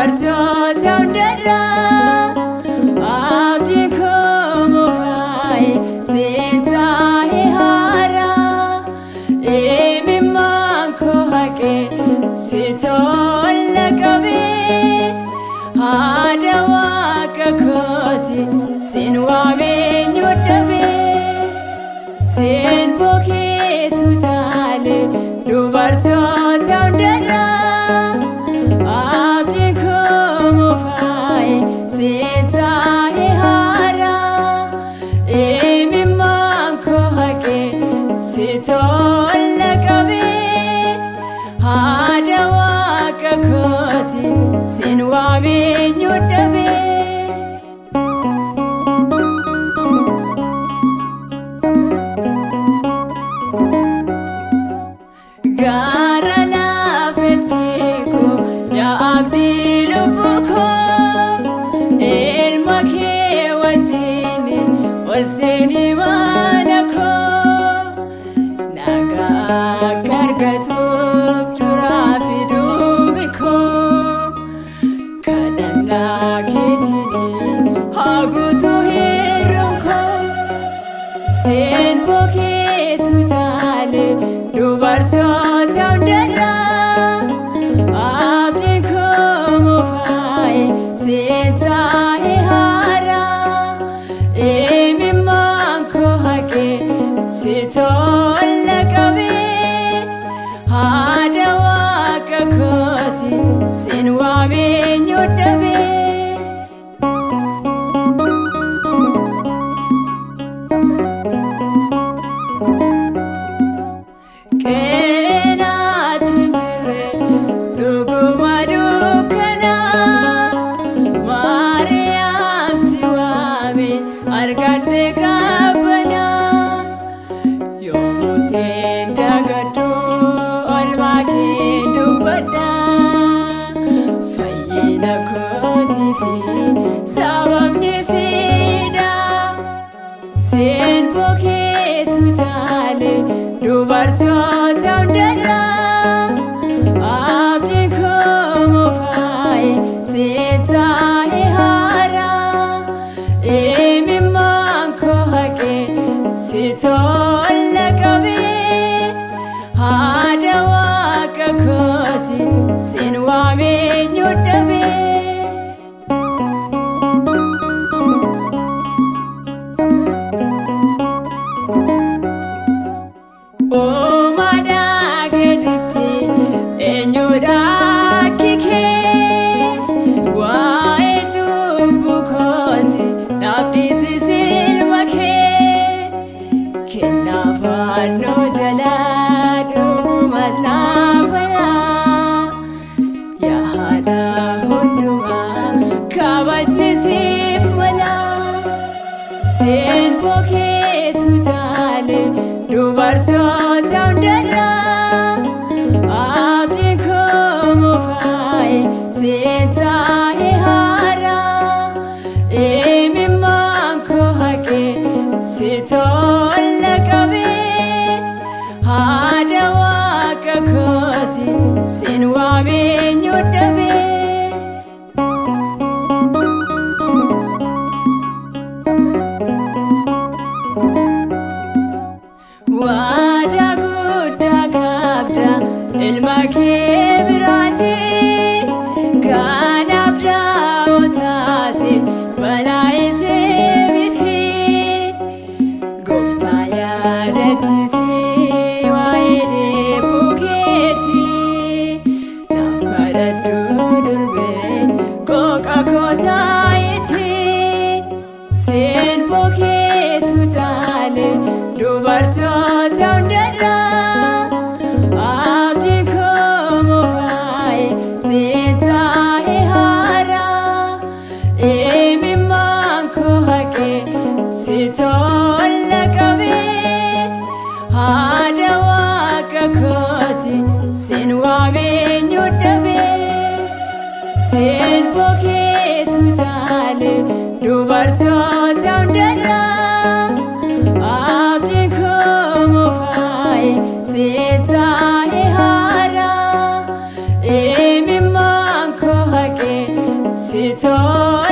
dubartoota hundarraa abdiin koo moofa'e seentaa'ee haaraa imimmaan koo haqee si tola qabee haadha waaqa kooti sin waameenyu dhabee sin bookeetu jaale dubartoota hundarraa. Abdiin koo moofa'e seentaa'ee haaraa imimmaan koo haqee si tola qabee haadha waaqa kooti sin waameenyu dhabee. Gaara laafetti koo yaa abdii lubbuu koo ilma kee wajjin ol seenii mana koo nagaa akka argatuuf duraa fi duubi koo kadhannaa keetiin haa guutuu hir'uun koo sin bookeetu jaale dubartoota hundarraa abdiin koo moofa'e seentaa'ee haaraa imimmaan koo haqee si tola qabee haadha waaqa kooti sin waameenyu dhabee. Qeenaatiin jirre dhuguma dukkanaa Maariyaam si waame argadhe qabbanaa yommuu siin dagadhu oolmaa kee dubbadhaa fayyina kootii fi sababni siidaa sin bookeetu jaale dubartoota hundarraa abdiin koo moofa'e seentaa'ee haaraa imimmaan koo haqee si tola qabee haadha waaqa kooti sin waameenyu dhabee. Uumaadhaa gaditti eenyudha akki kee waa'ee cubbuu kooti naaf dhiisisi ilma kee kennaa fannoo jalaa dhugumas naaf yaa haadha hundumaa kabajni siif mala sin bookeetu jaale dubartoota hundarraa abdiin koo moofa'e seentaa'ee haaraa imimmaan koo haqee si tola qabee haadha waaqa kooti sin waameenyu dhabee. Waadaa guddaa qabda ilma kee biraati kanaaf daawoo taate balaa isee bifi gooftaa yaadachiisee waa'ee deebuu keetii naaf kadhadhu durbee qooqa koo taayitii sin bookeetu jaale dubartoota hundarraa abdiin koo moofa'e seentaa'ee haaraa imimmaan koo haqee si tola qabee haadha waaqa kooti sin waameenyu dhabee sin bookeetu jaale dubartoota hundarraa abdiin koo moofa'e seentaa'ee haaraa imimmaan koo haqee ሲቶለቀቤ